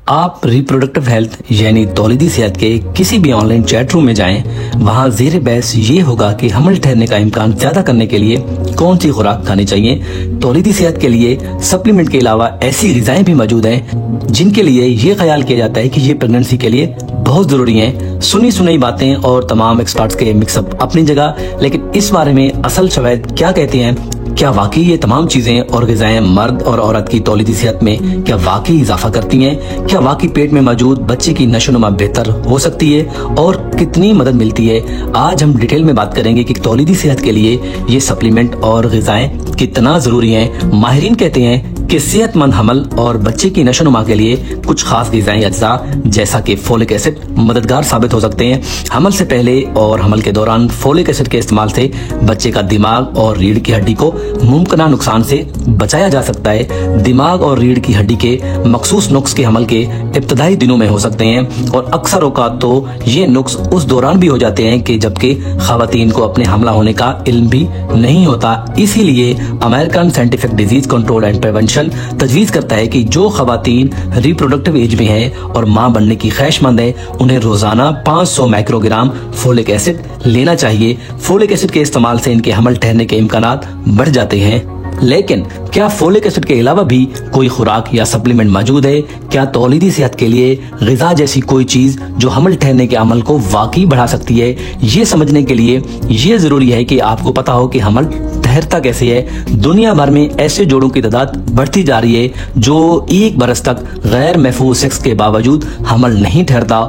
आप reproductive health यानी तौलीदी सेहत के किसी भी ऑनलाइन चैट रूम में जाएं, वहां जेर बहस ये होगा कि हमल ठहरने का इम्कान ज्यादा करने के लिए कौन सी खुराक खानी चाहिए। तौलीदी सेहत के लिए सप्लीमेंट के अलावा ऐसी ग़िज़ाएं भी मौजूद हैं जिनके लिए ये ख्याल किया जाता है कि ये प्रेगनेंसी के लिए बहुत जरूरी हैं। सुनी सुनाई बातें और तमाम एक्सपर्ट्स के मिक्सअप अपनी जगह, लेकिन इस बारे में असल शवाहिद क्या कहते हैं? क्या वाकई ये तमाम चीजें और ग़िज़ाएं मर्द और औरत की तौलीदी सेहत में क्या वाकई इजाफा करती हैं? क्या वाकई पेट में मौजूद बच्चे की नशोनुमा बेहतर हो सकती है और कितनी मदद मिलती है? आज हम डिटेल में बात करेंगे कि तौलीदी सेहत के लिए ये सप्लीमेंट और ग़िज़ाएं कितना जरूरी हैं। माहिरीन कहते हैं कि सेहतमंद हमल और बच्चे की नशोनुमा के लिए कुछ खास ग़िज़ाएं अज्जा जैसा कि फोलिक एसिड मददगार साबित हो सकते हैं। हमल से पहले और हमल के दौरान फोलिक एसिड के इस्तेमाल से बच्चे का दिमाग और रीढ़ की हड्डी को मुमकिन नुकसान से बचाया जा सकता है। दिमाग और रीढ़ की हड्डी के मखसूस नुक्स के हमल के इब्तदाई दिनों में हो सकते हैं और अक्सर औकात तो ये नुक्स उस दौरान भी हो जाते हैं कि जबकि खवातीन को अपने हमला होने का इल्म भी नहीं होता। इसीलिए American scientific disease control and prevention तजवीज़ करता है कि जो खवातीन रिप्रोडक्टिव एज में है और मां बनने की ख्वाहिशमंद है, उन्हें रोजाना 500 माइक्रोग्राम फोलिक एसिड लेना चाहिए। फोलिक एसिड के इस्तेमाल से इनके हमल ठहरने के इम्कानात बढ़ जाते हैं। लेकिन क्या फोलिक एसिड के अलावा भी कोई खुराक या सप्लीमेंट मौजूद है? क्या तौलीदी सेहत के लिए ग़िज़ा जैसी कोई चीज जो हमल ठहरने के अमल को वाकई बढ़ा सकती है? ये समझने के लिए ये जरूरी है कि आपको पता हो कि हमल ठहरता कैसे है। दुनिया भर में ऐसे जोड़ों की तादाद बढ़ती जा रही है जो एक बरस तक गैर महफूज सेक्स के बावजूद हमल नहीं ठहरता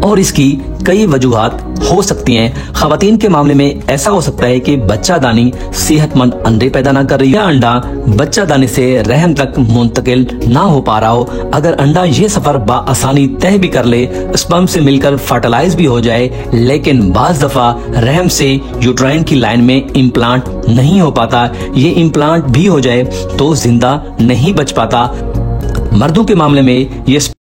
और इसकी कई वजूहात हो सकती हैं। खवातीन के मामले में ऐसा हो सकता है कि बच्चा दानी सेहतमंद अंडे पैदा ना कर रही है, अंडा बच्चा दानी से रहम तक मुंतकिल ना हो पा रहा हो। अगर अंडा ये सफर बाआसानी तय भी कर ले, स्पर्म से मिलकर फर्टिलाइज भी हो जाए, लेकिन बाज दफा रहम से यूट्राइन की लाइन में इम्प्लांट नहीं हो पाता, ये इम्प्लांट भी हो जाए तो जिंदा नहीं बच पाता। मर्दों के मामले में ये